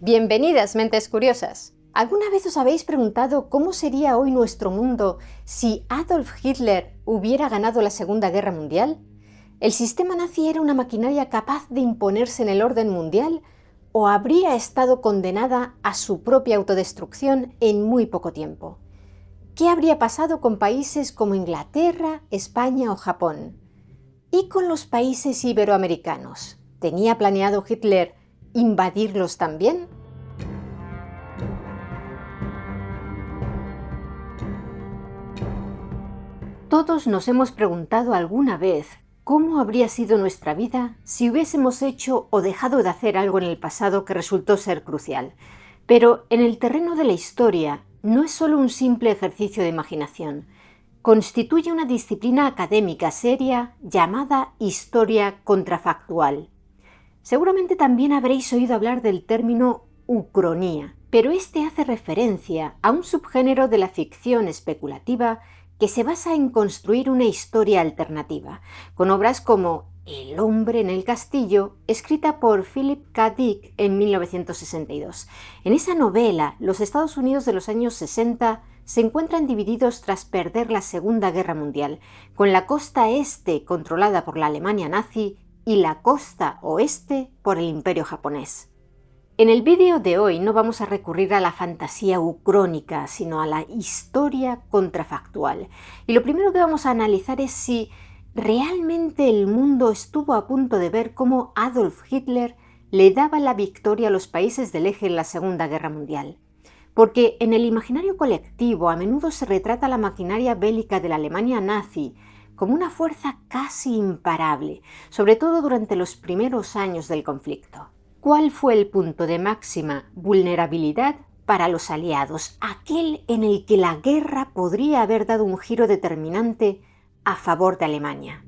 Bienvenidas, mentes curiosas. ¿Alguna vez os habéis preguntado cómo sería hoy nuestro mundo si Adolf Hitler hubiera ganado la Segunda Guerra Mundial? ¿El sistema nazi era una maquinaria capaz de imponerse en el orden mundial o habría estado condenada a su propia autodestrucción en muy poco tiempo? ¿Qué habría pasado con países como Inglaterra, España o Japón? ¿Y con los países iberoamericanos? ¿Tenía planeado Hitler invadirlos también? Todos nos hemos preguntado alguna vez cómo habría sido nuestra vida si hubiésemos hecho o dejado de hacer algo en el pasado que resultó ser crucial. Pero en el terreno de la historia no es solo un simple ejercicio de imaginación. Constituye una disciplina académica seria llamada historia contrafactual. Seguramente también habréis oído hablar del término ucronía, pero este hace referencia a un subgénero de la ficción especulativa que se basa en construir una historia alternativa, con obras como El hombre en el castillo, escrita por Philip K. Dick en 1962. En esa novela, los Estados Unidos de los años 60 se encuentran divididos tras perder la Segunda Guerra Mundial, con la costa este controlada por la Alemania nazi y la costa oeste por el Imperio japonés. En el vídeo de hoy no vamos a recurrir a la fantasía ucrónica, sino a la historia contrafactual. Y lo primero que vamos a analizar es si realmente el mundo estuvo a punto de ver cómo Adolf Hitler le daba la victoria a los países del eje en la Segunda Guerra Mundial. Porque en el imaginario colectivo a menudo se retrata la maquinaria bélica de la Alemania nazi como una fuerza casi imparable, sobre todo durante los primeros años del conflicto. ¿Cuál fue el punto de máxima vulnerabilidad para los aliados, aquel en el que la guerra podría haber dado un giro determinante a favor de Alemania?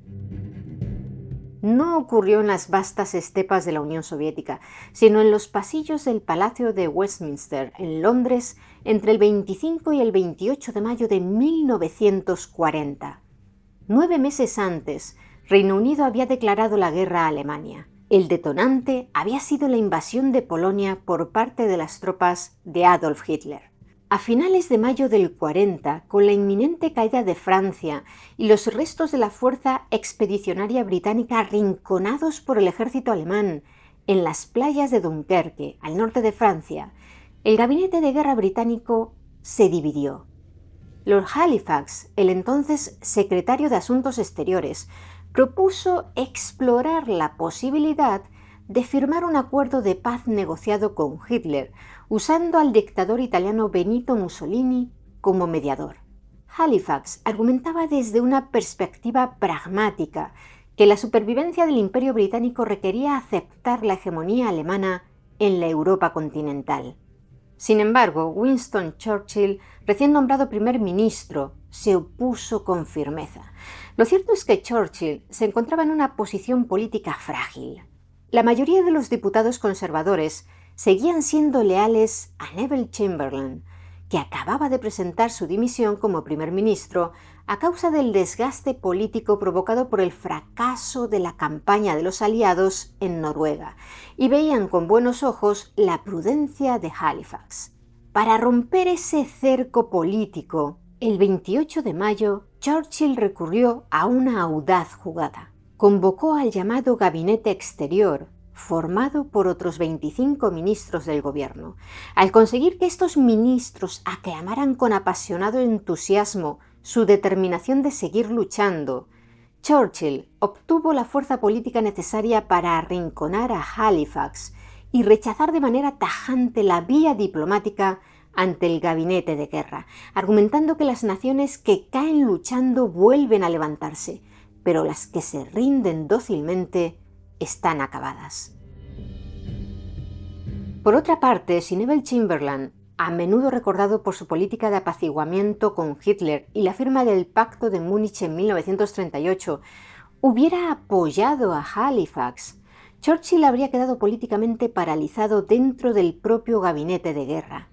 No ocurrió en las vastas estepas de la Unión Soviética, sino en los pasillos del Palacio de Westminster, en Londres, entre el 25 y el 28 de mayo de 1940. 9 meses antes, Reino Unido había declarado la guerra a Alemania. El detonante había sido la invasión de Polonia por parte de las tropas de Adolf Hitler. A finales de mayo del 40, con la inminente caída de Francia y los restos de la fuerza expedicionaria británica arrinconados por el ejército alemán en las playas de Dunkerque, al norte de Francia, el gabinete de guerra británico se dividió. Lord Halifax, el entonces secretario de Asuntos Exteriores, propuso explorar la posibilidad de firmar un acuerdo de paz negociado con Hitler, usando al dictador italiano Benito Mussolini como mediador. Halifax argumentaba desde una perspectiva pragmática que la supervivencia del Imperio Británico requería aceptar la hegemonía alemana en la Europa continental. Sin embargo, Winston Churchill, recién nombrado primer ministro, se opuso con firmeza. Lo cierto es que Churchill se encontraba en una posición política frágil. La mayoría de los diputados conservadores seguían siendo leales a Neville Chamberlain, que acababa de presentar su dimisión como primer ministro a causa del desgaste político provocado por el fracaso de la campaña de los aliados en Noruega, y veían con buenos ojos la prudencia de Halifax. Para romper ese cerco político, el 28 de mayo, Churchill recurrió a una audaz jugada. Convocó al llamado Gabinete Exterior, formado por otros 25 ministros del gobierno. Al conseguir que estos ministros aclamaran con apasionado entusiasmo su determinación de seguir luchando, Churchill obtuvo la fuerza política necesaria para arrinconar a Halifax y rechazar de manera tajante la vía diplomática ante el gabinete de guerra, argumentando que las naciones que caen luchando vuelven a levantarse, pero las que se rinden dócilmente están acabadas. Por otra parte, si Neville Chamberlain, a menudo recordado por su política de apaciguamiento con Hitler y la firma del Pacto de Múnich en 1938, hubiera apoyado a Halifax, Churchill habría quedado políticamente paralizado dentro del propio gabinete de guerra.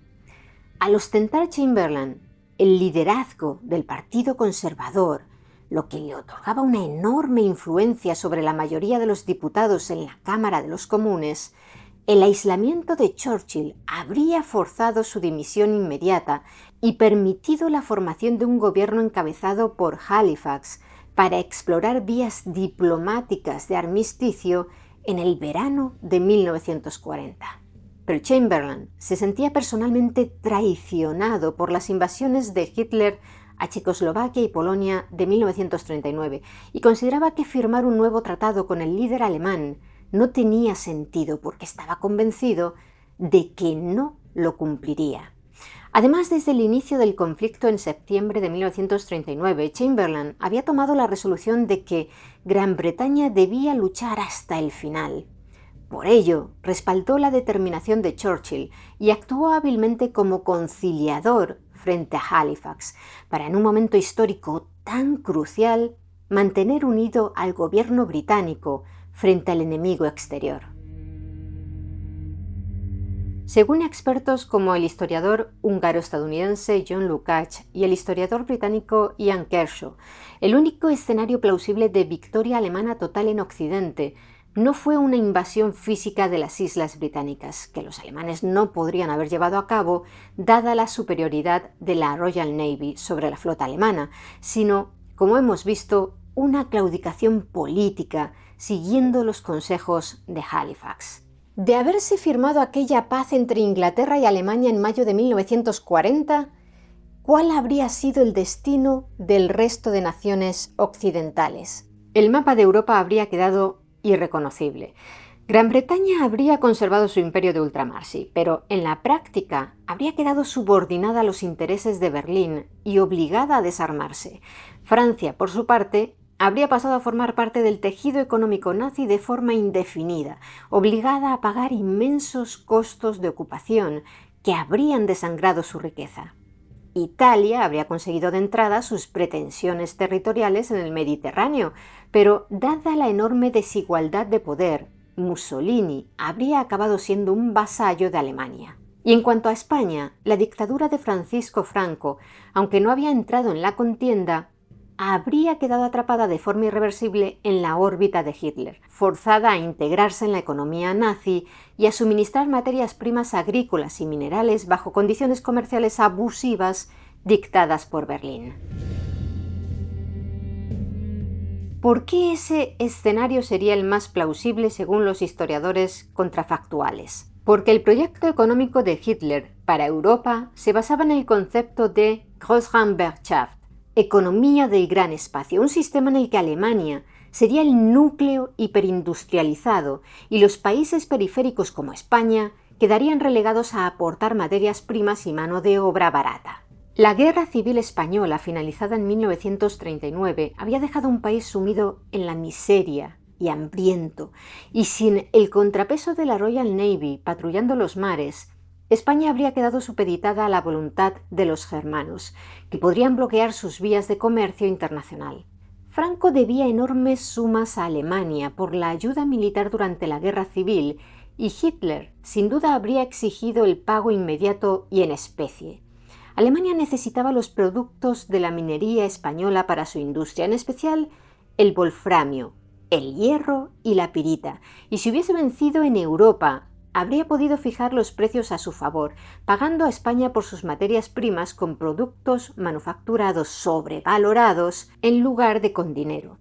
Al ostentar Chamberlain el liderazgo del Partido Conservador, lo que le otorgaba una enorme influencia sobre la mayoría de los diputados en la Cámara de los Comunes, el aislamiento de Churchill habría forzado su dimisión inmediata y permitido la formación de un gobierno encabezado por Halifax para explorar vías diplomáticas de armisticio en el verano de 1940. Pero Chamberlain se sentía personalmente traicionado por las invasiones de Hitler a Checoslovaquia y Polonia de 1939 y consideraba que firmar un nuevo tratado con el líder alemán no tenía sentido porque estaba convencido de que no lo cumpliría. Además, desde el inicio del conflicto en septiembre de 1939, Chamberlain había tomado la resolución de que Gran Bretaña debía luchar hasta el final. Por ello, respaldó la determinación de Churchill y actuó hábilmente como conciliador frente a Halifax, para en un momento histórico tan crucial mantener unido al gobierno británico frente al enemigo exterior. Según expertos como el historiador húngaro-estadounidense John Lukács y el historiador británico Ian Kershaw, el único escenario plausible de victoria alemana total en Occidente no fue una invasión física de las islas británicas, que los alemanes no podrían haber llevado a cabo dada la superioridad de la Royal Navy sobre la flota alemana, sino, como hemos visto, una claudicación política siguiendo los consejos de Halifax. De haberse firmado aquella paz entre Inglaterra y Alemania en mayo de 1940, ¿cuál habría sido el destino del resto de naciones occidentales? El mapa de Europa habría quedado irreconocible. Gran Bretaña habría conservado su imperio de ultramar, sí, pero en la práctica habría quedado subordinada a los intereses de Berlín y obligada a desarmarse. Francia, por su parte, habría pasado a formar parte del tejido económico nazi de forma indefinida, obligada a pagar inmensos costos de ocupación que habrían desangrado su riqueza. Italia habría conseguido de entrada sus pretensiones territoriales en el Mediterráneo, pero dada la enorme desigualdad de poder, Mussolini habría acabado siendo un vasallo de Alemania. Y en cuanto a España, la dictadura de Francisco Franco, aunque no había entrado en la contienda, habría quedado atrapada de forma irreversible en la órbita de Hitler, forzada a integrarse en la economía nazi y a suministrar materias primas agrícolas y minerales bajo condiciones comerciales abusivas dictadas por Berlín. ¿Por qué ese escenario sería el más plausible según los historiadores contrafactuales? Porque el proyecto económico de Hitler para Europa se basaba en el concepto de Großraumwirtschaft, economía del gran espacio, un sistema en el que Alemania sería el núcleo hiperindustrializado y los países periféricos como España quedarían relegados a aportar materias primas y mano de obra barata. La Guerra Civil Española, finalizada en 1939, había dejado un país sumido en la miseria y hambriento, y sin el contrapeso de la Royal Navy patrullando los mares, España habría quedado supeditada a la voluntad de los germanos, que podrían bloquear sus vías de comercio internacional. Franco debía enormes sumas a Alemania por la ayuda militar durante la Guerra Civil y Hitler sin duda habría exigido el pago inmediato y en especie. Alemania necesitaba los productos de la minería española para su industria, en especial el wolframio, el hierro y la pirita, y si hubiese vencido en Europa, habría podido fijar los precios a su favor, pagando a España por sus materias primas con productos manufacturados sobrevalorados en lugar de con dinero.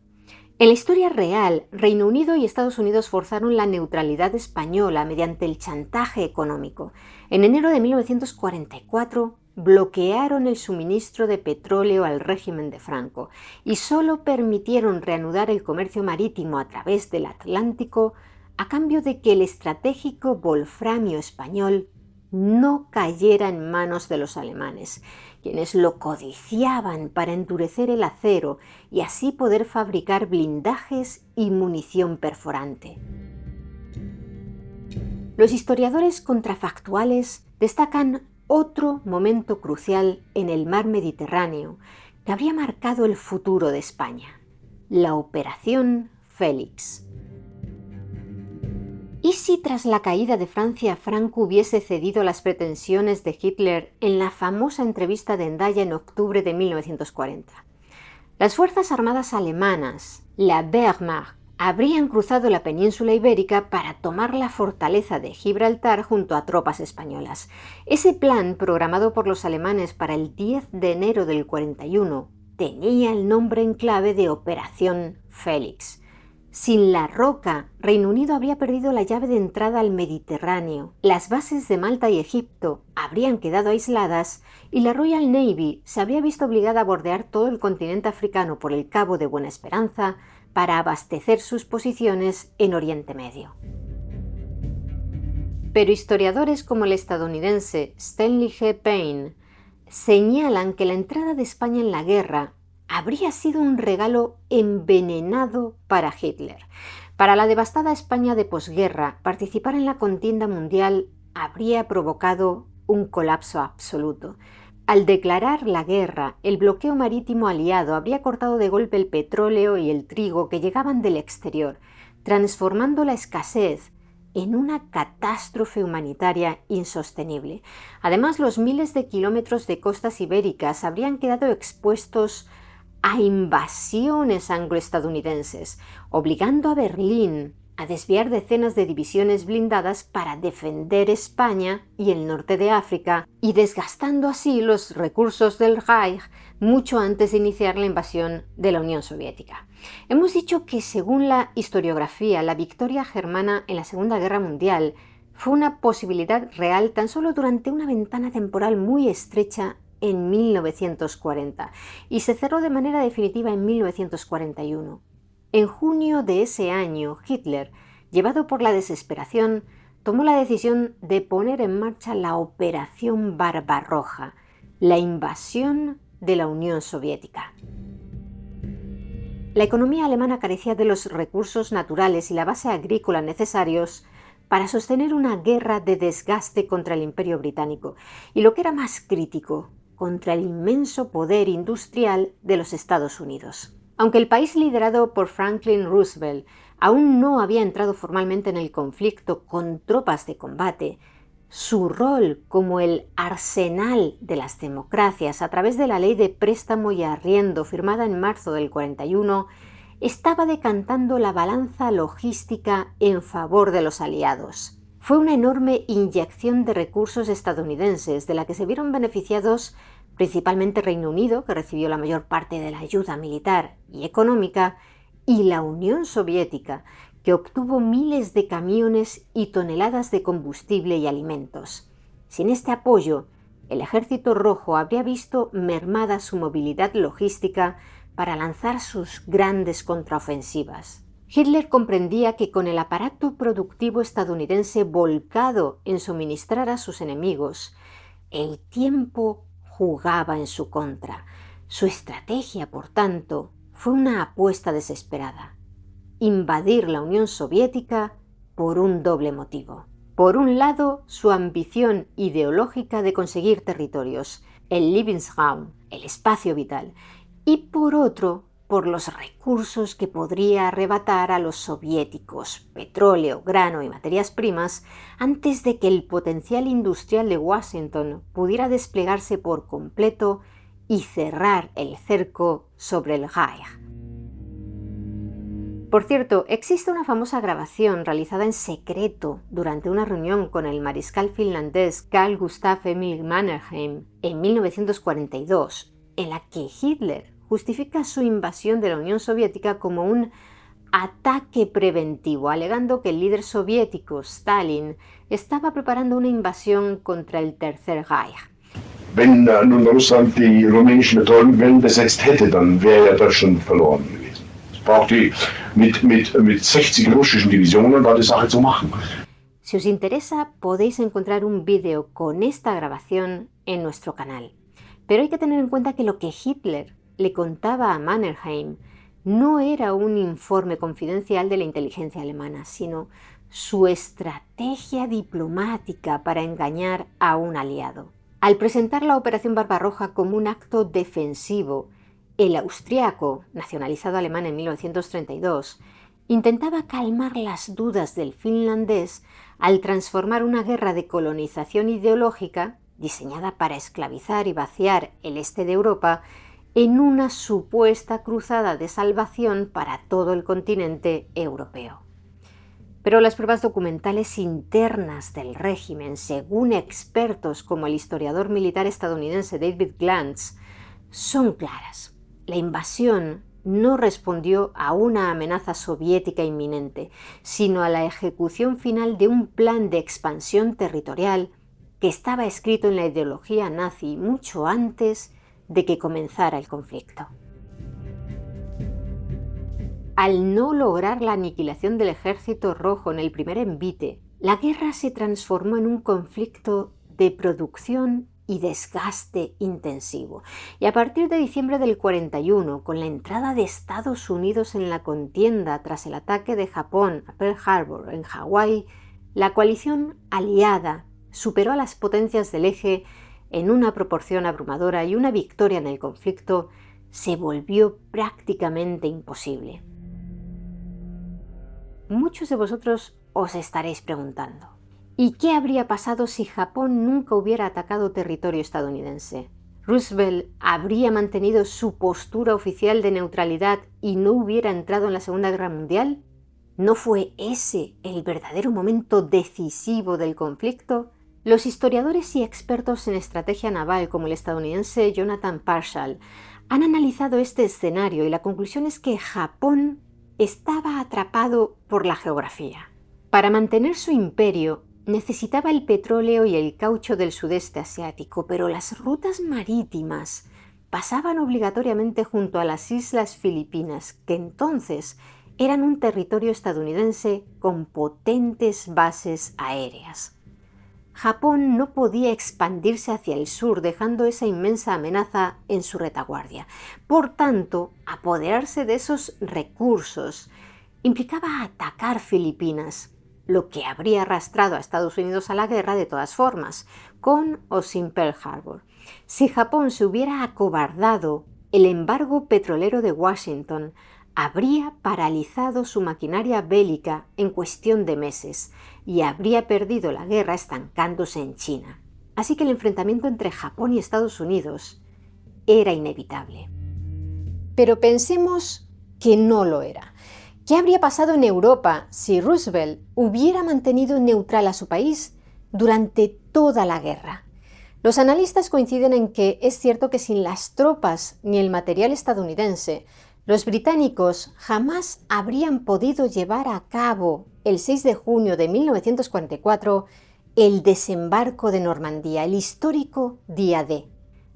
En la historia real, Reino Unido y Estados Unidos forzaron la neutralidad española mediante el chantaje económico. En enero de 1944 bloquearon el suministro de petróleo al régimen de Franco y solo permitieron reanudar el comercio marítimo a través del Atlántico a cambio de que el estratégico wolframio español no cayera en manos de los alemanes, quienes lo codiciaban para endurecer el acero y así poder fabricar blindajes y munición perforante. Los historiadores contrafactuales destacan otro momento crucial en el mar Mediterráneo que habría marcado el futuro de España: la Operación Félix. ¿Y si tras la caída de Francia Franco hubiese cedido las pretensiones de Hitler en la famosa entrevista de Hendaya en octubre de 1940? Las fuerzas armadas alemanas, la Wehrmacht habrían cruzado la península ibérica para tomar la fortaleza de Gibraltar junto a tropas españolas. Ese plan, programado por los alemanes para el 10 de enero del 41, tenía el nombre en clave de Operación Félix. Sin la Roca, Reino Unido habría perdido la llave de entrada al Mediterráneo, las bases de Malta y Egipto habrían quedado aisladas y la Royal Navy se habría visto obligada a bordear todo el continente africano por el Cabo de Buena Esperanza para abastecer sus posiciones en Oriente Medio. Pero historiadores como el estadounidense Stanley G. Payne señalan que la entrada de España en la guerra habría sido un regalo envenenado para Hitler. Para la devastada España de posguerra, participar en la contienda mundial habría provocado un colapso absoluto. Al declarar la guerra, el bloqueo marítimo aliado habría cortado de golpe el petróleo y el trigo que llegaban del exterior, transformando la escasez en una catástrofe humanitaria insostenible. Además, los miles de kilómetros de costas ibéricas habrían quedado expuestos a invasiones angloestadounidenses, obligando a Berlín a desviar decenas de divisiones blindadas para defender España y el norte de África y desgastando así los recursos del Reich mucho antes de iniciar la invasión de la Unión Soviética. Hemos dicho que según la historiografía, la victoria germana en la Segunda Guerra Mundial fue una posibilidad real tan solo durante una ventana temporal muy estrecha en 1940 y se cerró de manera definitiva en 1941. En junio de ese año, Hitler, llevado por la desesperación, tomó la decisión de poner en marcha la Operación Barbarroja, la invasión de la Unión Soviética. La economía alemana carecía de los recursos naturales y la base agrícola necesarios para sostener una guerra de desgaste contra el Imperio Británico y, lo que era más crítico, contra el inmenso poder industrial de los Estados Unidos. Aunque el país liderado por Franklin Roosevelt aún no había entrado formalmente en el conflicto con tropas de combate, su rol como el arsenal de las democracias a través de la ley de préstamo y arriendo firmada en marzo del 41 estaba decantando la balanza logística en favor de los aliados. Fue una enorme inyección de recursos estadounidenses de la que se vieron beneficiados principalmente Reino Unido, que recibió la mayor parte de la ayuda militar y económica, y la Unión Soviética, que obtuvo miles de camiones y toneladas de combustible y alimentos. Sin este apoyo, el Ejército Rojo habría visto mermada su movilidad logística para lanzar sus grandes contraofensivas. Hitler comprendía que con el aparato productivo estadounidense volcado en suministrar a sus enemigos, el tiempo jugaba en su contra. Su estrategia, por tanto, fue una apuesta desesperada: invadir la Unión Soviética por un doble motivo. Por un lado, su ambición ideológica de conseguir territorios, el Lebensraum, el espacio vital, y por otro, por los recursos que podría arrebatar a los soviéticos, petróleo, grano y materias primas, antes de que el potencial industrial de Washington pudiera desplegarse por completo y cerrar el cerco sobre el Reich. Por cierto, existe una famosa grabación realizada en secreto durante una reunión con el mariscal finlandés Carl Gustaf Emil Mannerheim en 1942, en la que Hitler justifica su invasión de la Unión Soviética como un ataque preventivo, alegando que el líder soviético, Stalin, estaba preparando una invasión contra el Tercer Reich. Wenn nun Russland die rumänischen Methoden besetzt hätte, dann wäre Deutschland verloren gewesen. Braucht mit 60 russischen Divisionen war die Sache zu machen. Si os interesa, podéis encontrar un vídeo con esta grabación en nuestro canal. Pero hay que tener en cuenta que lo que Hitler le contaba a Mannerheim no era un informe confidencial de la inteligencia alemana, sino su estrategia diplomática para engañar a un aliado. Al presentar la Operación Barbarroja como un acto defensivo, el austriaco, nacionalizado alemán en 1932, intentaba calmar las dudas del finlandés al transformar una guerra de colonización ideológica, diseñada para esclavizar y vaciar el este de Europa, en una supuesta cruzada de salvación para todo el continente europeo. Pero las pruebas documentales internas del régimen, según expertos como el historiador militar estadounidense David Glantz, son claras. La invasión no respondió a una amenaza soviética inminente, sino a la ejecución final de un plan de expansión territorial que estaba escrito en la ideología nazi mucho antes de que comenzara el conflicto. Al no lograr la aniquilación del Ejército Rojo en el primer envite, la guerra se transformó en un conflicto de producción y desgaste intensivo. Y a partir de diciembre del 41, con la entrada de Estados Unidos en la contienda tras el ataque de Japón a Pearl Harbor en Hawái, la coalición aliada superó a las potencias del eje en una proporción abrumadora y una victoria en el conflicto se volvió prácticamente imposible. Muchos de vosotros os estaréis preguntando, ¿y qué habría pasado si Japón nunca hubiera atacado territorio estadounidense? ¿Roosevelt habría mantenido su postura oficial de neutralidad y no hubiera entrado en la Segunda Guerra Mundial? ¿No fue ese el verdadero momento decisivo del conflicto? Los historiadores y expertos en estrategia naval como el estadounidense Jonathan Parshall han analizado este escenario y la conclusión es que Japón estaba atrapado por la geografía. Para mantener su imperio necesitaba el petróleo y el caucho del sudeste asiático, pero las rutas marítimas pasaban obligatoriamente junto a las islas Filipinas, que entonces eran un territorio estadounidense con potentes bases aéreas. Japón no podía expandirse hacia el sur, dejando esa inmensa amenaza en su retaguardia. Por tanto, apoderarse de esos recursos implicaba atacar Filipinas, lo que habría arrastrado a Estados Unidos a la guerra de todas formas, con o sin Pearl Harbor. Si Japón se hubiera acobardado, el embargo petrolero de Washington habría paralizado su maquinaria bélica en cuestión de meses y habría perdido la guerra estancándose en China. Así que el enfrentamiento entre Japón y Estados Unidos era inevitable. Pero pensemos que no lo era. ¿Qué habría pasado en Europa si Roosevelt hubiera mantenido neutral a su país durante toda la guerra? Los analistas coinciden en que es cierto que sin las tropas ni el material estadounidense, los británicos jamás habrían podido llevar a cabo el 6 de junio de 1944 el desembarco de Normandía, el histórico Día D.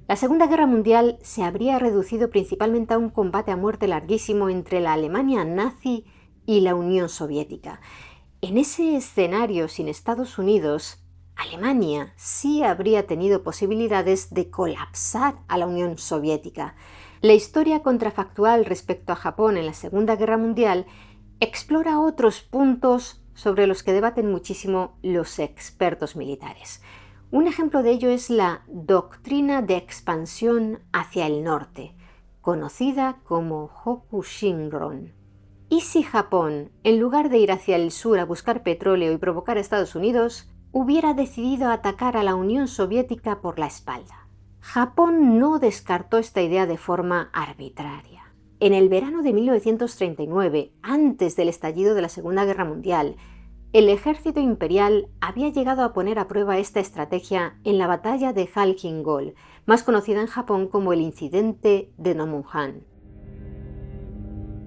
La Segunda Guerra Mundial se habría reducido principalmente a un combate a muerte larguísimo entre la Alemania nazi y la Unión Soviética. En ese escenario sin Estados Unidos, Alemania sí habría tenido posibilidades de colapsar a la Unión Soviética. La historia contrafactual respecto a Japón en la Segunda Guerra Mundial explora otros puntos sobre los que debaten muchísimo los expertos militares. Un ejemplo de ello es la doctrina de expansión hacia el norte, conocida como Hokushinron. ¿Y si Japón, en lugar de ir hacia el sur a buscar petróleo y provocar a Estados Unidos, hubiera decidido atacar a la Unión Soviética por la espalda? Japón no descartó esta idea de forma arbitraria. En el verano de 1939, antes del estallido de la Segunda Guerra Mundial, el ejército imperial había llegado a poner a prueba esta estrategia en la batalla de Halkingol, más conocida en Japón como el incidente de Nomonhan.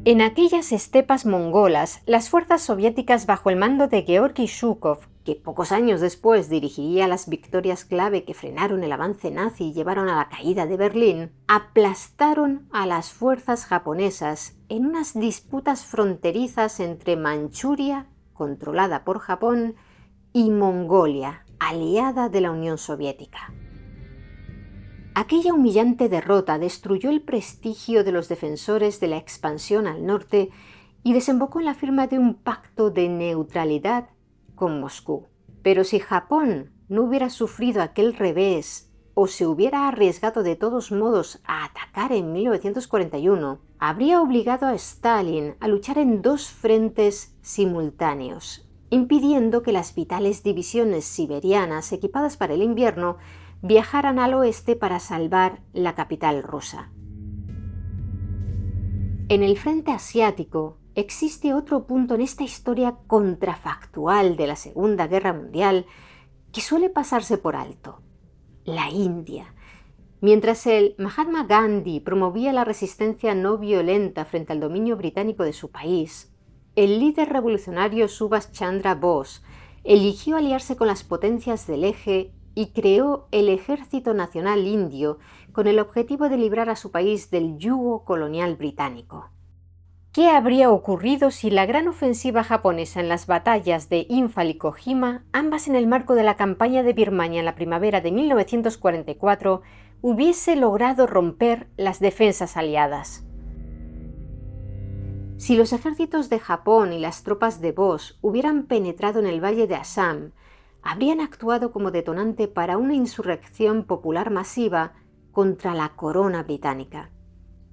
En aquellas estepas mongolas, las fuerzas soviéticas bajo el mando de Georgi Zhukov, que pocos años después dirigiría las victorias clave que frenaron el avance nazi y llevaron a la caída de Berlín, aplastaron a las fuerzas japonesas en unas disputas fronterizas entre Manchuria, controlada por Japón, y Mongolia, aliada de la Unión Soviética. Aquella humillante derrota destruyó el prestigio de los defensores de la expansión al norte y desembocó en la firma de un pacto de neutralidad con Moscú. Pero si Japón no hubiera sufrido aquel revés o se hubiera arriesgado de todos modos a atacar en 1941, habría obligado a Stalin a luchar en dos frentes simultáneos, impidiendo que las vitales divisiones siberianas equipadas para el invierno viajaran al oeste para salvar la capital rusa. En el frente asiático existe otro punto en esta historia contrafactual de la Segunda Guerra Mundial que suele pasarse por alto: la India. Mientras el Mahatma Gandhi promovía la resistencia no violenta frente al dominio británico de su país, el líder revolucionario Subhas Chandra Bose eligió aliarse con las potencias del Eje y creó el Ejército Nacional Indio con el objetivo de librar a su país del yugo colonial británico. ¿Qué habría ocurrido si la gran ofensiva japonesa en las batallas de Imphal y Kohima, ambas en el marco de la campaña de Birmania en la primavera de 1944, hubiese logrado romper las defensas aliadas? Si los ejércitos de Japón y las tropas de Bose hubieran penetrado en el valle de Assam, habrían actuado como detonante para una insurrección popular masiva contra la corona británica.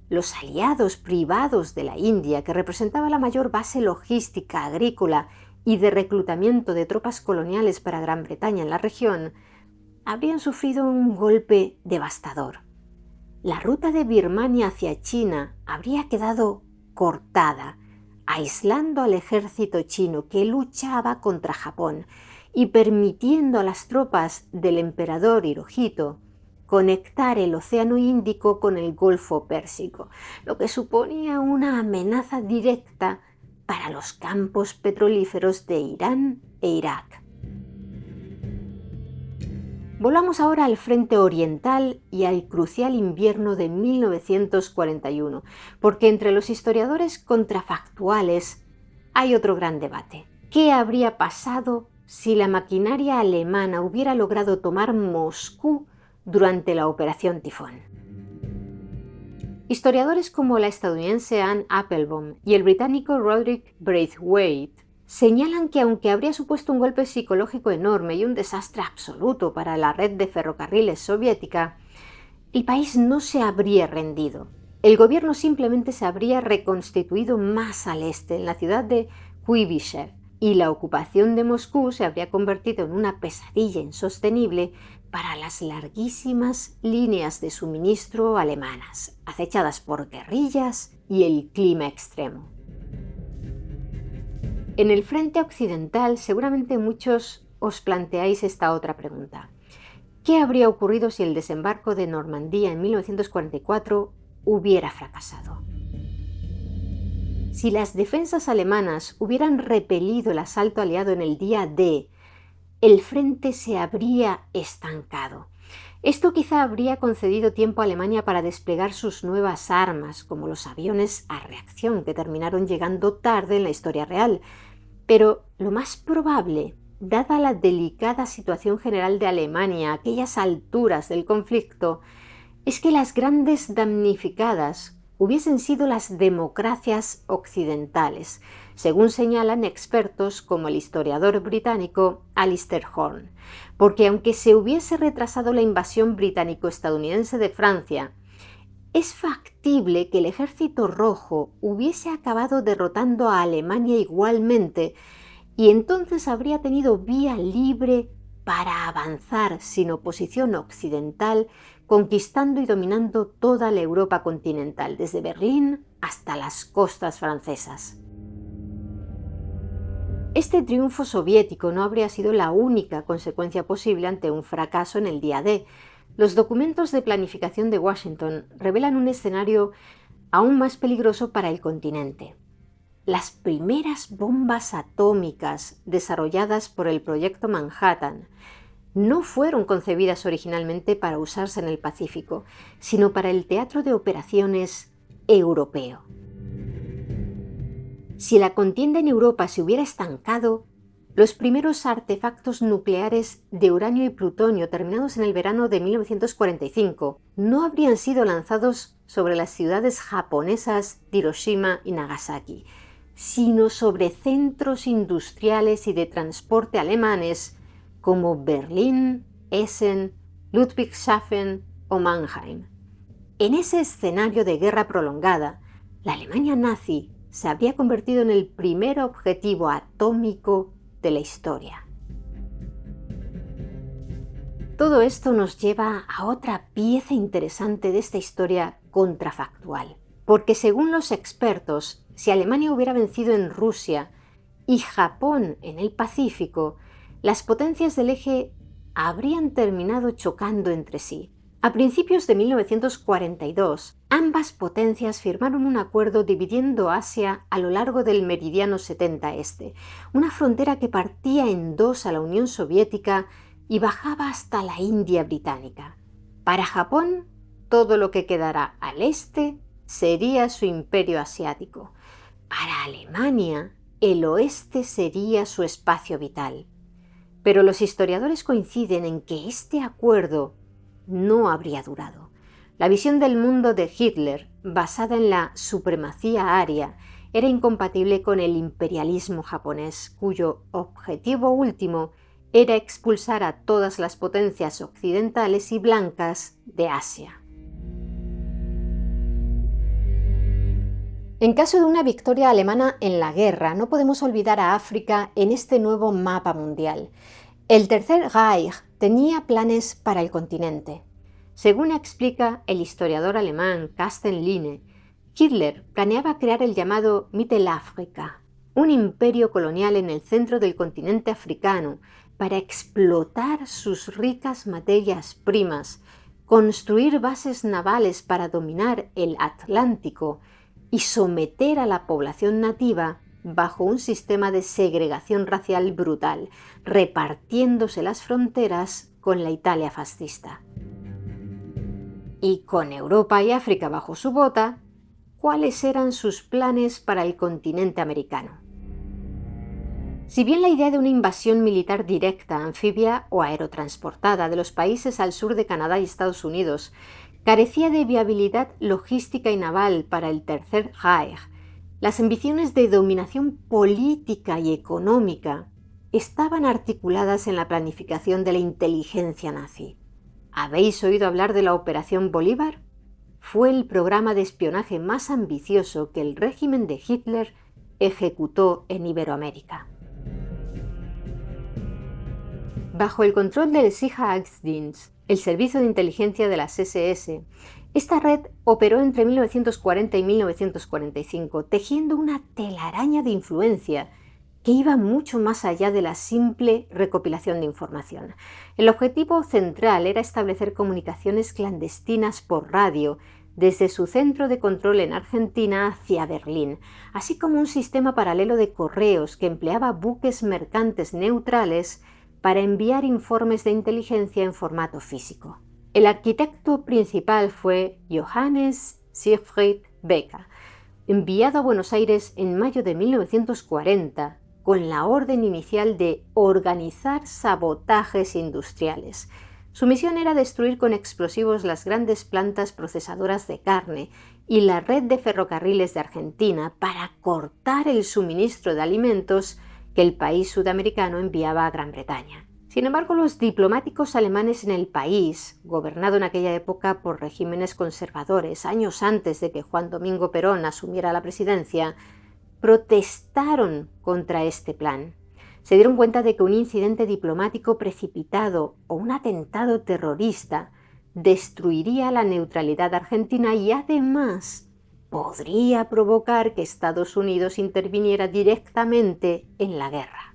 Los aliados privados de la India, que representaba la mayor base logística, agrícola y de reclutamiento de tropas coloniales para Gran Bretaña en la región, habrían sufrido un golpe devastador. La ruta de Birmania hacia China habría quedado cortada, aislando al ejército chino que luchaba contra Japón y permitiendo a las tropas del emperador Hirohito conectar el Océano Índico con el Golfo Pérsico, lo que suponía una amenaza directa para los campos petrolíferos de Irán e Irak. Volvamos ahora al frente oriental y al crucial invierno de 1941, porque entre los historiadores contrafactuales hay otro gran debate. ¿Qué habría pasado si la maquinaria alemana hubiera logrado tomar Moscú durante la Operación Tifón? Historiadores como la estadounidense Anne Applebaum y el británico Roderick Braithwaite señalan que aunque habría supuesto un golpe psicológico enorme y un desastre absoluto para la red de ferrocarriles soviética, el país no se habría rendido. El gobierno simplemente se habría reconstituido más al este, en la ciudad de Kuibyshev, y la ocupación de Moscú se habría convertido en una pesadilla insostenible para las larguísimas líneas de suministro alemanas, acechadas por guerrillas y el clima extremo. En el frente occidental, seguramente muchos os planteáis esta otra pregunta. ¿Qué habría ocurrido si el desembarco de Normandía en 1944 hubiera fracasado? Si las defensas alemanas hubieran repelido el asalto aliado en el día D, el frente se habría estancado. Esto quizá habría concedido tiempo a Alemania para desplegar sus nuevas armas, como los aviones a reacción, que terminaron llegando tarde en la historia real. Pero lo más probable, dada la delicada situación general de Alemania a aquellas alturas del conflicto, es que las grandes damnificadas hubiesen sido las democracias occidentales, según señalan expertos como el historiador británico Alistair Horn, porque aunque se hubiese retrasado la invasión británico-estadounidense de Francia, es factible que el Ejército Rojo hubiese acabado derrotando a Alemania igualmente y entonces habría tenido vía libre para avanzar sin oposición occidental, conquistando y dominando toda la Europa continental, desde Berlín hasta las costas francesas. Este triunfo soviético no habría sido la única consecuencia posible ante un fracaso en el día D. Los documentos de planificación de Washington revelan un escenario aún más peligroso para el continente. Las primeras bombas atómicas desarrolladas por el Proyecto Manhattan no fueron concebidas originalmente para usarse en el Pacífico, sino para el teatro de operaciones europeo. Si la contienda en Europa se hubiera estancado, los primeros artefactos nucleares de uranio y plutonio terminados en el verano de 1945 no habrían sido lanzados sobre las ciudades japonesas de Hiroshima y Nagasaki, sino sobre centros industriales y de transporte alemanes como Berlín, Essen, Ludwigshafen o Mannheim. En ese escenario de guerra prolongada, la Alemania nazi se habría convertido en el primer objetivo atómico de la historia. Todo esto nos lleva a otra pieza interesante de esta historia contrafactual. porque según los expertos, si Alemania hubiera vencido en Rusia y Japón en el Pacífico, las potencias del eje habrían terminado chocando entre sí. A principios de 1942, ambas potencias firmaron un acuerdo dividiendo Asia a lo largo del meridiano 70 Este, una frontera que partía en dos a la Unión Soviética y bajaba hasta la India británica. Para Japón, todo lo que quedara al este sería su imperio asiático. Para Alemania, el oeste sería su espacio vital. Pero los historiadores coinciden en que este acuerdo no habría durado. La visión del mundo de Hitler, basada en la supremacía aria, era incompatible con el imperialismo japonés, cuyo objetivo último era expulsar a todas las potencias occidentales y blancas de Asia. En caso de una victoria alemana en la guerra, no podemos olvidar a África en este nuevo mapa mundial. El Tercer Reich tenía planes para el continente. Según explica el historiador alemán Carsten Linne, Hitler planeaba crear el llamado Mittelafrika, un imperio colonial en el centro del continente africano para explotar sus ricas materias primas, construir bases navales para dominar el Atlántico y someter a la población nativa bajo un sistema de segregación racial brutal, repartiéndose las fronteras con la Italia fascista. Y con Europa y África bajo su bota, ¿cuáles eran sus planes para el continente americano? Si bien la idea de una invasión militar directa, anfibia o aerotransportada de los países al sur de Canadá y Estados Unidos carecía de viabilidad logística y naval para el Tercer Reich, las ambiciones de dominación política y económica estaban articuladas en la planificación de la inteligencia nazi. ¿Habéis oído hablar de la Operación Bolívar? Fue el programa de espionaje más ambicioso que el régimen de Hitler ejecutó en Iberoamérica. Bajo el control del Sicherheitsdienst, el servicio de inteligencia de las SS, esta red operó entre 1940 y 1945, tejiendo una telaraña de influencia que iba mucho más allá de la simple recopilación de información. El objetivo central era establecer comunicaciones clandestinas por radio desde su centro de control en Argentina hacia Berlín, así como un sistema paralelo de correos que empleaba buques mercantes neutrales para enviar informes de inteligencia en formato físico. El arquitecto principal fue Johannes Siegfried Becker, enviado a Buenos Aires en mayo de 1940 con la orden inicial de organizar sabotajes industriales. Su misión era destruir con explosivos las grandes plantas procesadoras de carne y la red de ferrocarriles de Argentina para cortar el suministro de alimentos que el país sudamericano enviaba a Gran Bretaña. Sin embargo, los diplomáticos alemanes en el país, gobernado en aquella época por regímenes conservadores, años antes de que Juan Domingo Perón asumiera la presidencia, protestaron contra este plan. Se dieron cuenta de que un incidente diplomático precipitado o un atentado terrorista destruiría la neutralidad argentina y además podría provocar que Estados Unidos interviniera directamente en la guerra.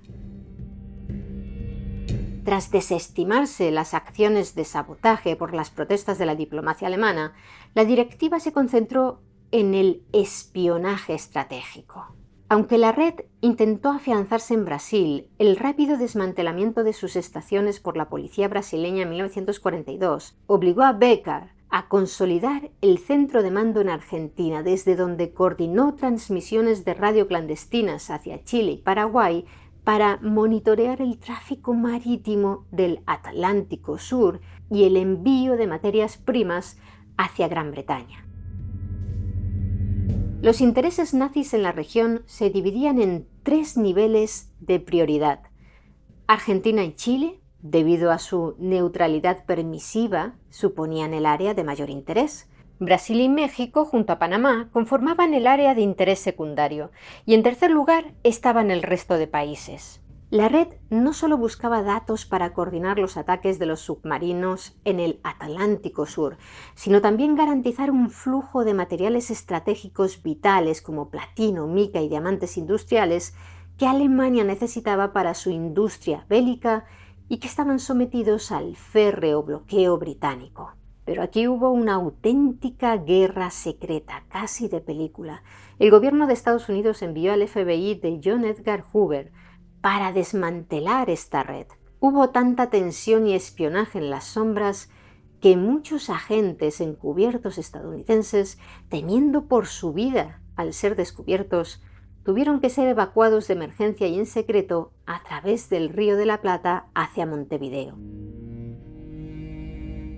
Tras desestimarse las acciones de sabotaje por las protestas de la diplomacia alemana, la directiva se concentró en el espionaje estratégico. Aunque la red intentó afianzarse en Brasil, el rápido desmantelamiento de sus estaciones por la policía brasileña en 1942 obligó a Becker a consolidar el centro de mando en Argentina, desde donde coordinó transmisiones de radio clandestinas hacia Chile y Paraguay para monitorear el tráfico marítimo del Atlántico Sur y el envío de materias primas hacia Gran Bretaña. Los intereses nazis en la región se dividían en tres niveles de prioridad. Argentina y Chile, debido a su neutralidad permisiva, suponían el área de mayor interés. Brasil y México, junto a Panamá, conformaban el área de interés secundario, y en tercer lugar estaban el resto de países. La red no solo buscaba datos para coordinar los ataques de los submarinos en el Atlántico Sur, sino también garantizar un flujo de materiales estratégicos vitales como platino, mica y diamantes industriales que Alemania necesitaba para su industria bélica y que estaban sometidos al férreo bloqueo británico. Pero aquí hubo una auténtica guerra secreta, casi de película. El gobierno de Estados Unidos envió al FBI de John Edgar Hoover para desmantelar esta red. Hubo tanta tensión y espionaje en las sombras que muchos agentes encubiertos estadounidenses, temiendo por su vida al ser descubiertos, tuvieron que ser evacuados de emergencia y en secreto a través del Río de la Plata hacia Montevideo.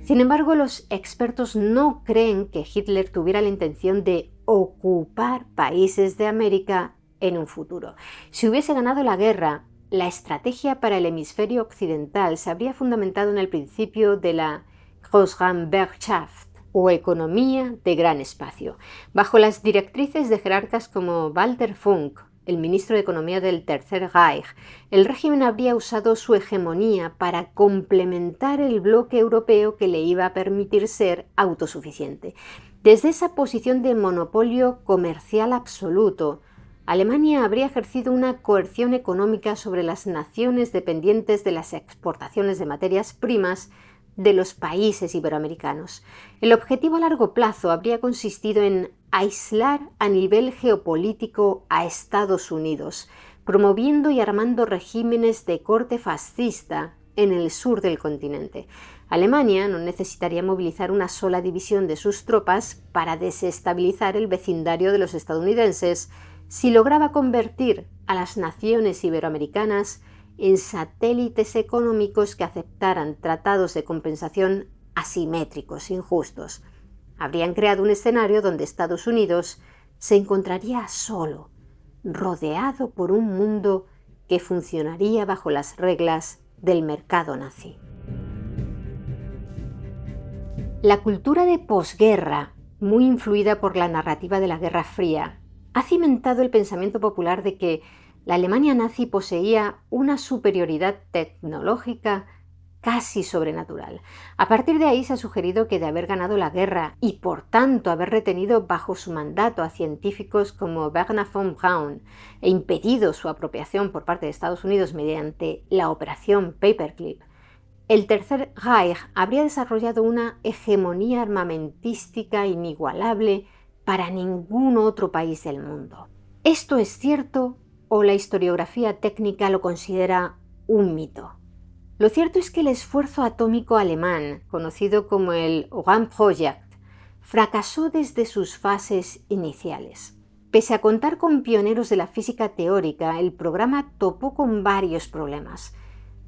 Sin embargo, los expertos no creen que Hitler tuviera la intención de ocupar países de América en un futuro. Si hubiese ganado la guerra, la estrategia para el hemisferio occidental se habría fundamentado en el principio de la Großraumwirtschaft, o economía de gran espacio, bajo las directrices de jerarcas como Walter Funk, el ministro de Economía del Tercer Reich. El régimen habría usado su hegemonía para complementar el bloque europeo que le iba a permitir ser autosuficiente. Desde esa posición de monopolio comercial absoluto, Alemania habría ejercido una coerción económica sobre las naciones dependientes de las exportaciones de materias primas de los países iberoamericanos. El objetivo a largo plazo habría consistido en aislar a nivel geopolítico a Estados Unidos, promoviendo y armando regímenes de corte fascista en el sur del continente. Alemania no necesitaría movilizar una sola división de sus tropas para desestabilizar el vecindario de los estadounidenses si lograba convertir a las naciones iberoamericanas en satélites económicos que aceptaran tratados de compensación asimétricos, injustos. Habrían creado un escenario donde Estados Unidos se encontraría solo, rodeado por un mundo que funcionaría bajo las reglas del mercado nazi. La cultura de posguerra, muy influida por la narrativa de la Guerra Fría, ha cimentado el pensamiento popular de que la Alemania nazi poseía una superioridad tecnológica casi sobrenatural. A partir de ahí se ha sugerido que de haber ganado la guerra y por tanto haber retenido bajo su mandato a científicos como Wernher von Braun e impedido su apropiación por parte de Estados Unidos mediante la operación Paperclip, el Tercer Reich habría desarrollado una hegemonía armamentística inigualable para ningún otro país del mundo. ¿Esto es cierto o la historiografía técnica lo considera un mito? Lo cierto es que el esfuerzo atómico alemán, conocido como el Uranprojekt, fracasó desde sus fases iniciales. Pese a contar con pioneros de la física teórica, el programa topó con varios problemas.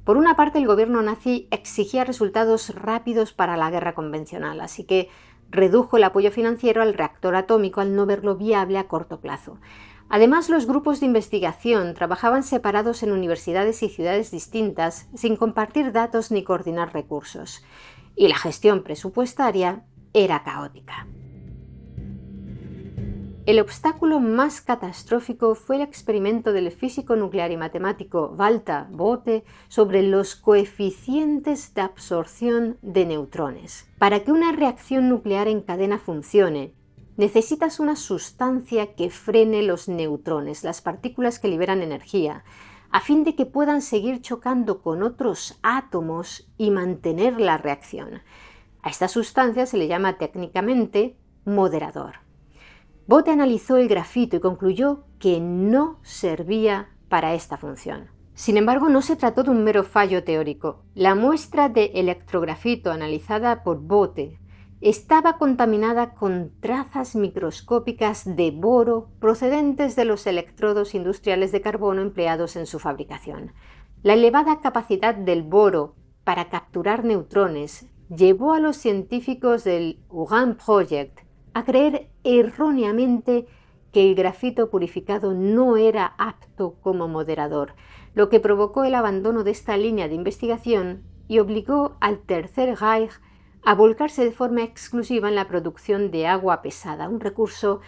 Por una parte, el gobierno nazi exigía resultados rápidos para la guerra convencional, así que redujo el apoyo financiero al reactor atómico al no verlo viable a corto plazo. Además, los grupos de investigación trabajaban separados en universidades y ciudades distintas, sin compartir datos ni coordinar recursos. Y la gestión presupuestaria era caótica. El obstáculo más catastrófico fue el experimento del físico nuclear y matemático Walter Bothe sobre los coeficientes de absorción de neutrones. Para que una reacción nuclear en cadena funcione, necesitas una sustancia que frene los neutrones, las partículas que liberan energía, a fin de que puedan seguir chocando con otros átomos y mantener la reacción. A esta sustancia se le llama técnicamente moderador. Bothe analizó el grafito y concluyó que no servía para esta función. Sin embargo, no se trató de un mero fallo teórico. La muestra de electrografito analizada por Bothe estaba contaminada con trazas microscópicas de boro procedentes de los electrodos industriales de carbono empleados en su fabricación. La elevada capacidad del boro para capturar neutrones llevó a los científicos del Uranprojekt a creer erróneamente que el grafito purificado no era apto como moderador, lo que provocó el abandono de esta línea de investigación y obligó al Tercer Reich a volcarse de forma exclusiva en la producción de agua pesada, un recurso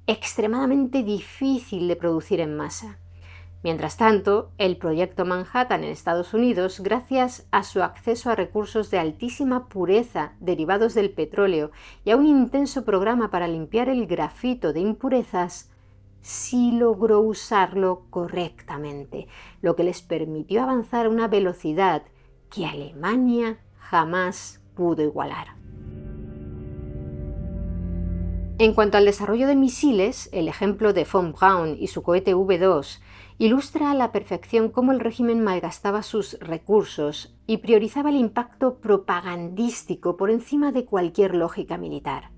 extremadamente difícil de producir en masa. Mientras tanto, el Proyecto Manhattan en Estados Unidos, gracias a su acceso a recursos de altísima pureza derivados del petróleo y a un intenso programa para limpiar el grafito de impurezas, sí logró usarlo correctamente, lo que les permitió avanzar a una velocidad que Alemania jamás pudo igualar. En cuanto al desarrollo de misiles, el ejemplo de von Braun y su cohete V2 ilustra a la perfección cómo el régimen malgastaba sus recursos y priorizaba el impacto propagandístico por encima de cualquier lógica militar.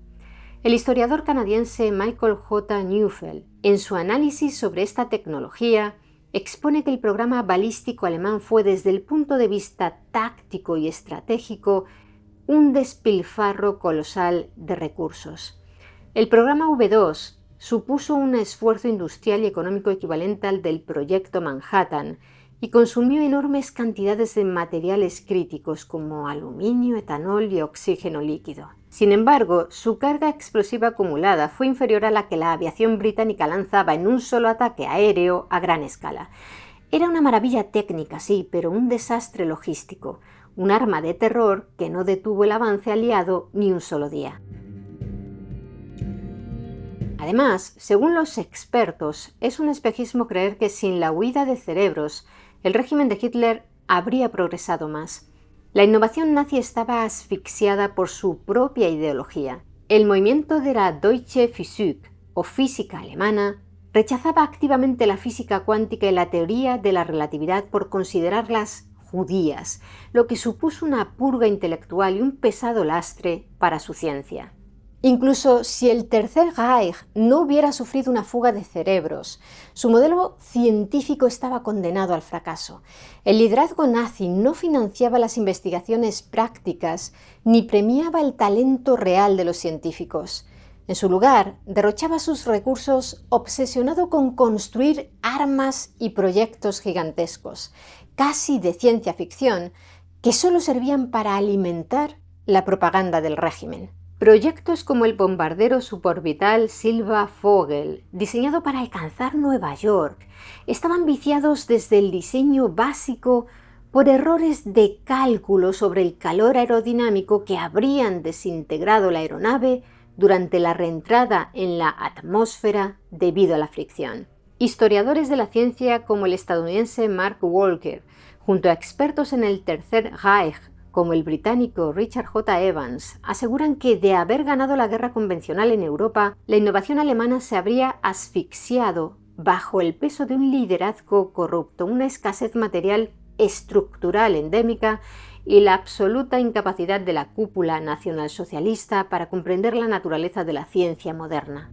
El historiador canadiense Michael J. Neufeld, en su análisis sobre esta tecnología, expone que el programa balístico alemán fue, desde el punto de vista táctico y estratégico, un despilfarro colosal de recursos. El programa V2 supuso un esfuerzo industrial y económico equivalente al del Proyecto Manhattan y consumió enormes cantidades de materiales críticos como aluminio, etanol y oxígeno líquido. Sin embargo, su carga explosiva acumulada fue inferior a la que la aviación británica lanzaba en un solo ataque aéreo a gran escala. Era una maravilla técnica, sí, pero un desastre logístico, un arma de terror que no detuvo el avance aliado ni un solo día. Además, según los expertos, es un espejismo creer que sin la huida de cerebros, el régimen de Hitler habría progresado más. La innovación nazi estaba asfixiada por su propia ideología. El movimiento de la Deutsche Physik, o física alemana, rechazaba activamente la física cuántica y la teoría de la relatividad por considerarlas judías, lo que supuso una purga intelectual y un pesado lastre para su ciencia. Incluso si el Tercer Reich no hubiera sufrido una fuga de cerebros, su modelo científico estaba condenado al fracaso. El liderazgo nazi no financiaba las investigaciones prácticas ni premiaba el talento real de los científicos. En su lugar, derrochaba sus recursos obsesionado con construir armas y proyectos gigantescos, casi de ciencia ficción, que solo servían para alimentar la propaganda del régimen. Proyectos como el bombardero suborbital Silva-Vogel, diseñado para alcanzar Nueva York, estaban viciados desde el diseño básico por errores de cálculo sobre el calor aerodinámico que habrían desintegrado la aeronave durante la reentrada en la atmósfera debido a la fricción. Historiadores de la ciencia como el estadounidense Mark Walker, junto a expertos en el Tercer Reich, como el británico Richard J. Evans, aseguran que de haber ganado la guerra convencional en Europa, la innovación alemana se habría asfixiado bajo el peso de un liderazgo corrupto, una escasez material estructural endémica y la absoluta incapacidad de la cúpula nacionalsocialista para comprender la naturaleza de la ciencia moderna.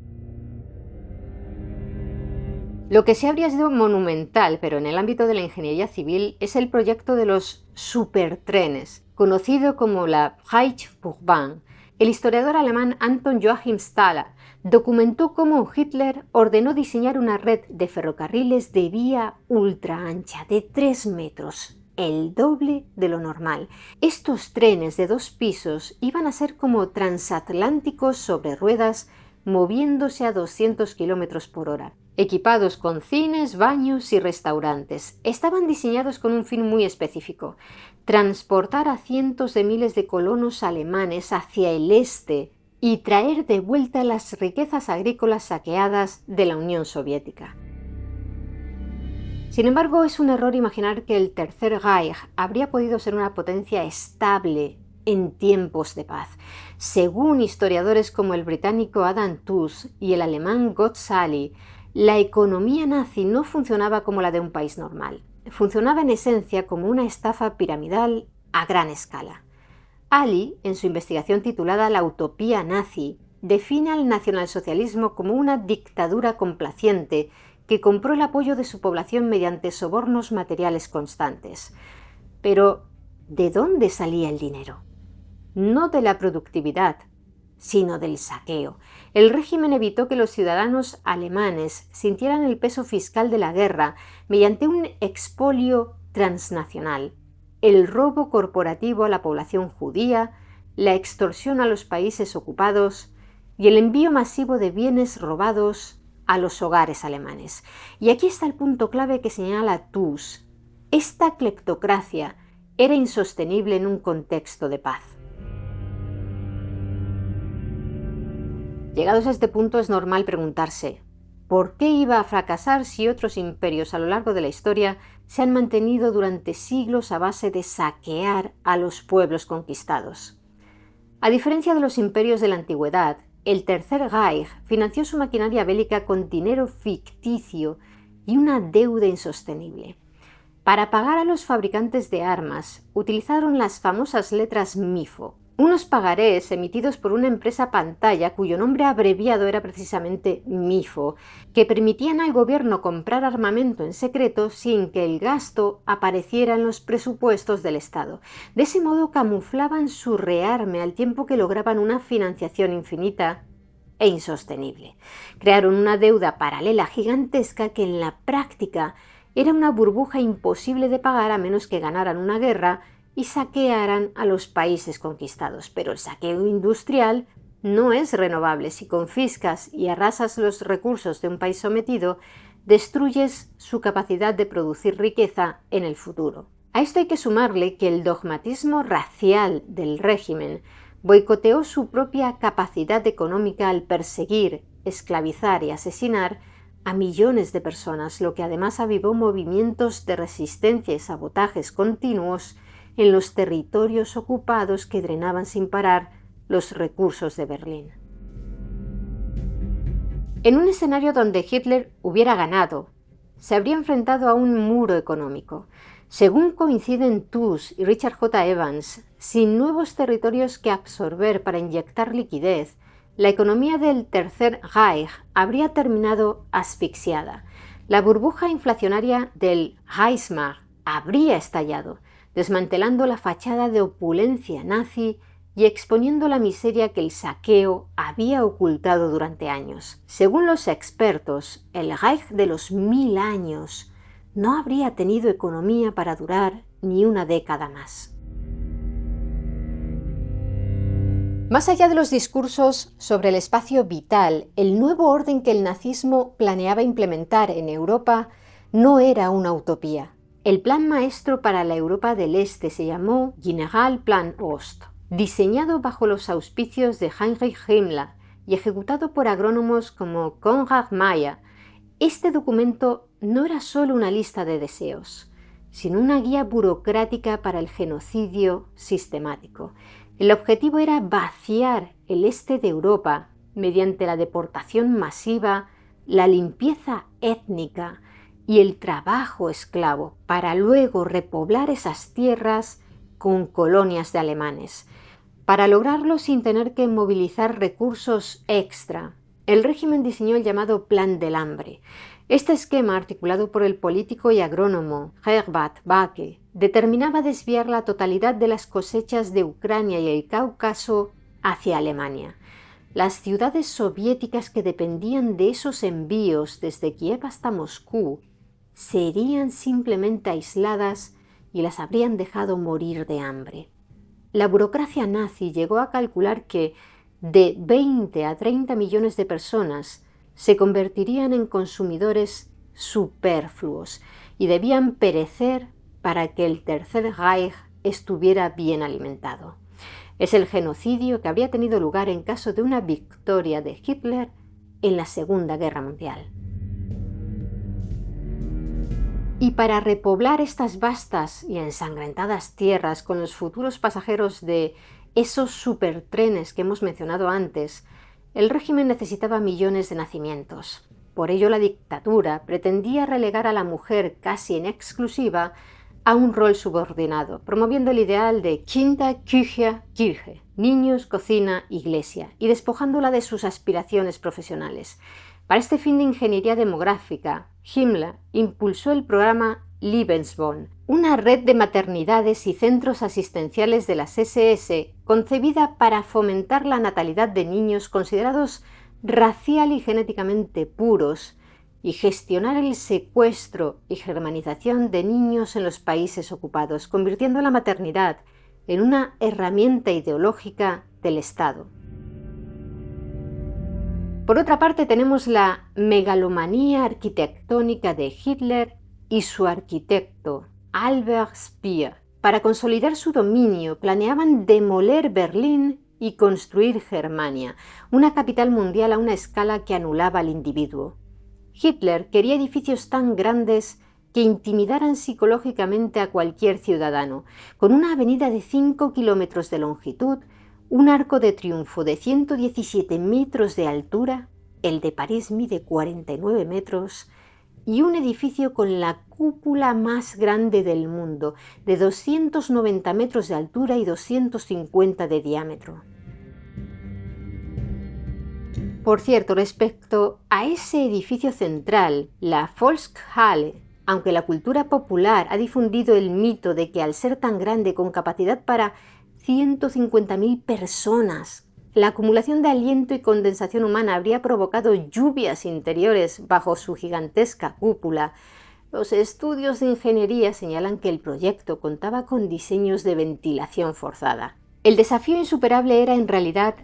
Lo que sí habría sido monumental, pero en el ámbito de la ingeniería civil, es el proyecto de los supertrenes, conocido como la Reichsbahn. El historiador alemán Anton Joachim Stahler documentó cómo Hitler ordenó diseñar una red de ferrocarriles de vía ultra ancha de 3 metros, el doble de lo normal. Estos trenes de 2 pisos iban a ser como transatlánticos sobre ruedas, moviéndose a 200 km por hora. Equipados con cines, baños y restaurantes. Estaban diseñados con un fin muy específico: transportar a cientos de miles de colonos alemanes hacia el este y traer de vuelta las riquezas agrícolas saqueadas de la Unión Soviética. Sin embargo, es un error imaginar que el Tercer Reich habría podido ser una potencia estable en tiempos de paz. Según historiadores como el británico Adam Tooze y el alemán Gott Sally, la economía nazi no funcionaba como la de un país normal. Funcionaba en esencia como una estafa piramidal a gran escala. Ali, en su investigación titulada La utopía nazi, define al nacionalsocialismo como una dictadura complaciente que compró el apoyo de su población mediante sobornos materiales constantes. Pero, ¿de dónde salía el dinero? No de la productividad, sino del saqueo. El régimen evitó que los ciudadanos alemanes sintieran el peso fiscal de la guerra mediante un expolio transnacional, el robo corporativo a la población judía, la extorsión a los países ocupados y el envío masivo de bienes robados a los hogares alemanes. Y aquí está el punto clave que señala Tooss. Esta cleptocracia era insostenible en un contexto de paz. Llegados a este punto es normal preguntarse, ¿por qué iba a fracasar si otros imperios a lo largo de la historia se han mantenido durante siglos a base de saquear a los pueblos conquistados? A diferencia de los imperios de la antigüedad, el Tercer Reich financió su maquinaria bélica con dinero ficticio y una deuda insostenible. Para pagar a los fabricantes de armas, utilizaron las famosas letras MIFO, unos pagarés emitidos por una empresa pantalla cuyo nombre abreviado era precisamente MIFO, que permitían al gobierno comprar armamento en secreto sin que el gasto apareciera en los presupuestos del Estado. De ese modo camuflaban su rearme al tiempo que lograban una financiación infinita e insostenible. Crearon una deuda paralela gigantesca que en la práctica era una burbuja imposible de pagar a menos que ganaran una guerra y saquearan a los países conquistados. Pero el saqueo industrial no es renovable. Si confiscas y arrasas los recursos de un país sometido, destruyes su capacidad de producir riqueza en el futuro. A esto hay que sumarle que el dogmatismo racial del régimen boicoteó su propia capacidad económica al perseguir, esclavizar y asesinar a millones de personas, lo que además avivó movimientos de resistencia y sabotajes continuos en los territorios ocupados que drenaban sin parar los recursos de Berlín. En un escenario donde Hitler hubiera ganado, se habría enfrentado a un muro económico. Según coinciden Tooss y Richard J. Evans, sin nuevos territorios que absorber para inyectar liquidez, la economía del Tercer Reich habría terminado asfixiada. La burbuja inflacionaria del Reichsmark habría estallado, desmantelando la fachada de opulencia nazi y exponiendo la miseria que el saqueo había ocultado durante años. Según los expertos, el Reich de los 1000 años no habría tenido economía para durar ni una década más. Más allá de los discursos sobre el espacio vital, el nuevo orden que el nazismo planeaba implementar en Europa no era una utopía. El plan maestro para la Europa del Este se llamó Generalplan Ost, diseñado bajo los auspicios de Heinrich Himmler y ejecutado por agrónomos como Konrad Meyer. Este documento no era solo una lista de deseos, sino una guía burocrática para el genocidio sistemático. El objetivo era vaciar el este de Europa mediante la deportación masiva, la limpieza étnica y el trabajo esclavo, para luego repoblar esas tierras con colonias de alemanes. Para lograrlo sin tener que movilizar recursos extra, el régimen diseñó el llamado Plan del Hambre. Este esquema, articulado por el político y agrónomo Herbert Backe, determinaba desviar la totalidad de las cosechas de Ucrania y el Cáucaso hacia Alemania. Las ciudades soviéticas que dependían de esos envíos desde Kiev hasta Moscú serían simplemente aisladas y las habrían dejado morir de hambre. La burocracia nazi llegó a calcular que de 20 a 30 millones de personas se convertirían en consumidores superfluos y debían perecer para que el Tercer Reich estuviera bien alimentado. Es el genocidio que habría tenido lugar en caso de una victoria de Hitler en la Segunda Guerra Mundial. Y para repoblar estas vastas y ensangrentadas tierras con los futuros pasajeros de esos supertrenes que hemos mencionado antes, el régimen necesitaba millones de nacimientos. Por ello la dictadura pretendía relegar a la mujer casi en exclusiva a un rol subordinado, promoviendo el ideal de Kinder, Küche, Kirche, niños, cocina, iglesia, y despojándola de sus aspiraciones profesionales. Para este fin de ingeniería demográfica, Himmler impulsó el programa Lebensborn, una red de maternidades y centros asistenciales de las SS concebida para fomentar la natalidad de niños considerados racial y genéticamente puros y gestionar el secuestro y germanización de niños en los países ocupados, convirtiendo la maternidad en una herramienta ideológica del Estado. Por otra parte, tenemos la megalomanía arquitectónica de Hitler y su arquitecto, Albert Speer. Para consolidar su dominio, planeaban demoler Berlín y construir Germania, una capital mundial a una escala que anulaba al individuo. Hitler quería edificios tan grandes que intimidaran psicológicamente a cualquier ciudadano, con una avenida de 5 kilómetros de longitud, un arco de triunfo de 117 metros de altura, el de París mide 49 metros, y un edificio con la cúpula más grande del mundo, de 290 metros de altura y 250 de diámetro. Por cierto, respecto a ese edificio central, la Volkshalle, aunque la cultura popular ha difundido el mito de que al ser tan grande con capacidad para 150.000 personas, la acumulación de aliento y condensación humana habría provocado lluvias interiores bajo su gigantesca cúpula, los estudios de ingeniería señalan que el proyecto contaba con diseños de ventilación forzada. El desafío insuperable era en realidad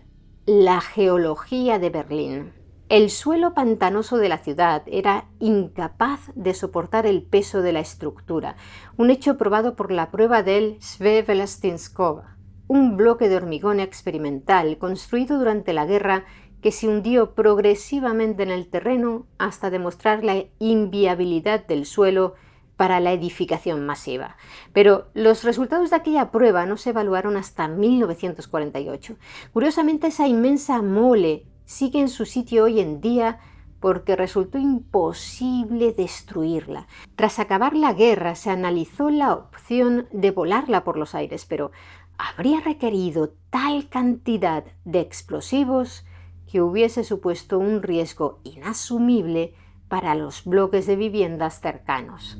la geología de Berlín. El suelo pantanoso de la ciudad era incapaz de soportar el peso de la estructura, un hecho probado por la prueba del Schwefelsteinskova, un bloque de hormigón experimental construido durante la guerra que se hundió progresivamente en el terreno hasta demostrar la inviabilidad del suelo para la edificación masiva. Pero los resultados de aquella prueba no se evaluaron hasta 1948. Curiosamente, esa inmensa mole sigue en su sitio hoy en día porque resultó imposible destruirla. Tras acabar la guerra se analizó la opción de volarla por los aires, pero habría requerido tal cantidad de explosivos que hubiese supuesto un riesgo inasumible para los bloques de viviendas cercanos.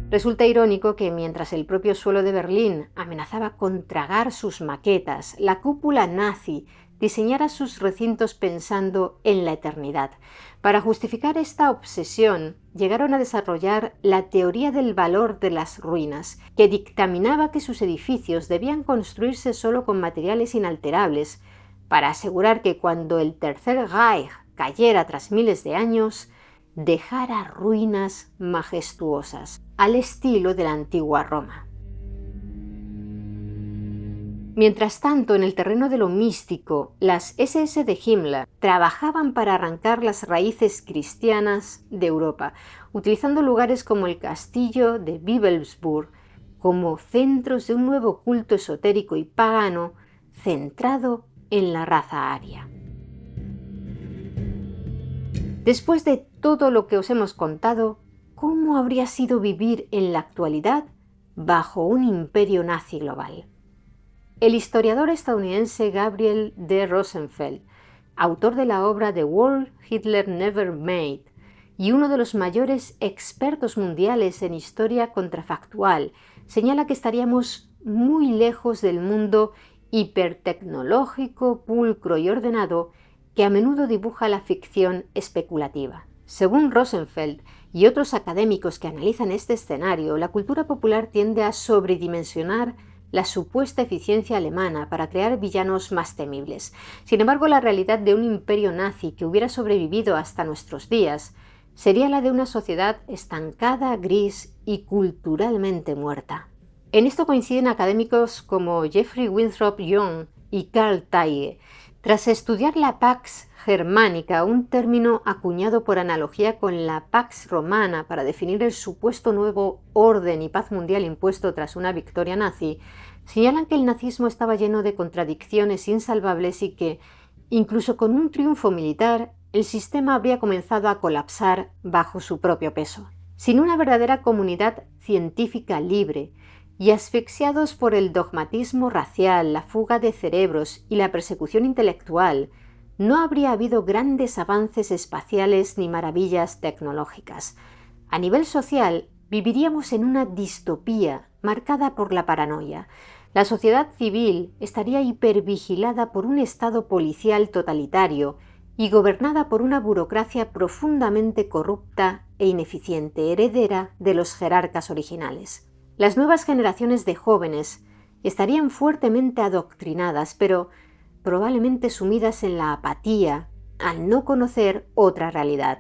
Resulta irónico que mientras el propio suelo de Berlín amenazaba con tragar sus maquetas, la cúpula nazi diseñara sus recintos pensando en la eternidad. Para justificar esta obsesión, llegaron a desarrollar la teoría del valor de las ruinas, que dictaminaba que sus edificios debían construirse solo con materiales inalterables, para asegurar que cuando el Tercer Reich cayera tras miles de años, dejara ruinas majestuosas, al estilo de la antigua Roma. Mientras tanto, en el terreno de lo místico, las SS de Himmler trabajaban para arrancar las raíces cristianas de Europa, utilizando lugares como el castillo de Bibelsburg como centros de un nuevo culto esotérico y pagano centrado en la raza aria. Después de todo lo que os hemos contado, ¿cómo habría sido vivir en la actualidad bajo un imperio nazi global? El historiador estadounidense Gabriel D. Rosenfeld, autor de la obra The World Hitler Never Made y uno de los mayores expertos mundiales en historia contrafactual, señala que estaríamos muy lejos del mundo hipertecnológico, pulcro y ordenado que a menudo dibuja la ficción especulativa. Según Rosenfeld y otros académicos que analizan este escenario, la cultura popular tiende a sobredimensionar la supuesta eficiencia alemana para crear villanos más temibles. Sin embargo, la realidad de un imperio nazi que hubiera sobrevivido hasta nuestros días sería la de una sociedad estancada, gris y culturalmente muerta. En esto coinciden académicos como Jeffrey Winthrop Young y Carl Taige. Tras estudiar la Pax Germánica, un término acuñado por analogía con la Pax Romana para definir el supuesto nuevo orden y paz mundial impuesto tras una victoria nazi, señalan que el nazismo estaba lleno de contradicciones insalvables y que, incluso con un triunfo militar, el sistema habría comenzado a colapsar bajo su propio peso. Sin una verdadera comunidad científica libre, y asfixiados por el dogmatismo racial, la fuga de cerebros y la persecución intelectual, no habría habido grandes avances espaciales ni maravillas tecnológicas. A nivel social, viviríamos en una distopía marcada por la paranoia. La sociedad civil estaría hipervigilada por un estado policial totalitario y gobernada por una burocracia profundamente corrupta e ineficiente, heredera de los jerarcas originales. Las nuevas generaciones de jóvenes estarían fuertemente adoctrinadas, pero probablemente sumidas en la apatía al no conocer otra realidad.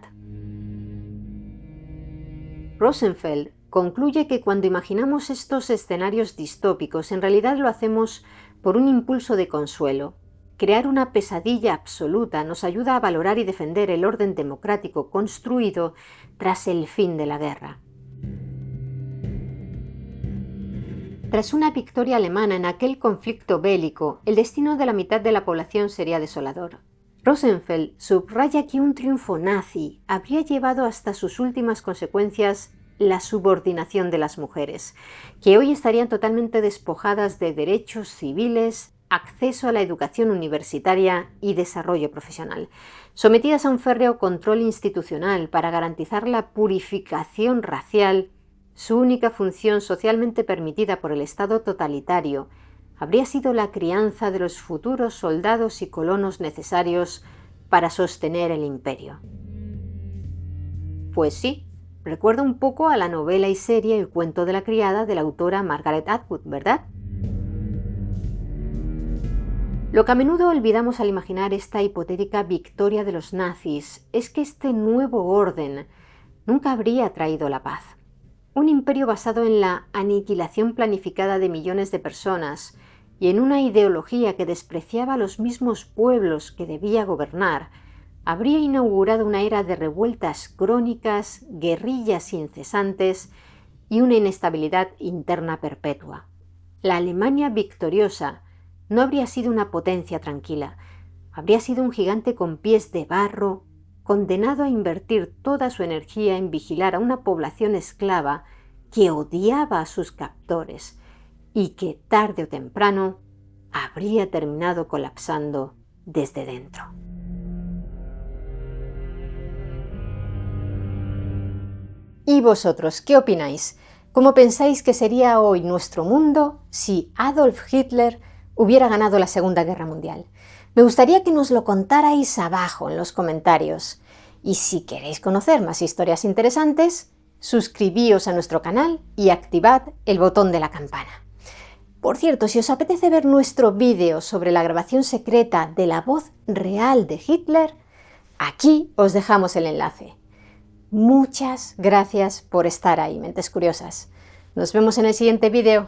Rosenfeld concluye que cuando imaginamos estos escenarios distópicos, en realidad lo hacemos por un impulso de consuelo. Crear una pesadilla absoluta nos ayuda a valorar y defender el orden democrático construido tras el fin de la guerra. Tras una victoria alemana en aquel conflicto bélico, el destino de la mitad de la población sería desolador. Rosenfeld subraya que un triunfo nazi habría llevado hasta sus últimas consecuencias la subordinación de las mujeres, que hoy estarían totalmente despojadas de derechos civiles, acceso a la educación universitaria y desarrollo profesional, sometidas a un férreo control institucional para garantizar la purificación racial. Su única función socialmente permitida por el Estado totalitario habría sido la crianza de los futuros soldados y colonos necesarios para sostener el imperio. Pues sí, recuerda un poco a la novela y serie El cuento de la criada de la autora Margaret Atwood, ¿verdad? Lo que a menudo olvidamos al imaginar esta hipotética victoria de los nazis es que este nuevo orden nunca habría traído la paz. Un imperio basado en la aniquilación planificada de millones de personas y en una ideología que despreciaba a los mismos pueblos que debía gobernar, habría inaugurado una era de revueltas crónicas, guerrillas incesantes y una inestabilidad interna perpetua. La Alemania victoriosa no habría sido una potencia tranquila, habría sido un gigante con pies de barro, condenado a invertir toda su energía en vigilar a una población esclava que odiaba a sus captores y que tarde o temprano habría terminado colapsando desde dentro. ¿Y vosotros qué opináis? ¿Cómo pensáis que sería hoy nuestro mundo si Adolf Hitler hubiera ganado la Segunda Guerra Mundial? Me gustaría que nos lo contarais abajo en los comentarios. Y si queréis conocer más historias interesantes, suscribíos a nuestro canal y activad el botón de la campana. Por cierto, si os apetece ver nuestro vídeo sobre la grabación secreta de la voz real de Hitler, aquí os dejamos el enlace. Muchas gracias por estar ahí, mentes curiosas. Nos vemos en el siguiente vídeo.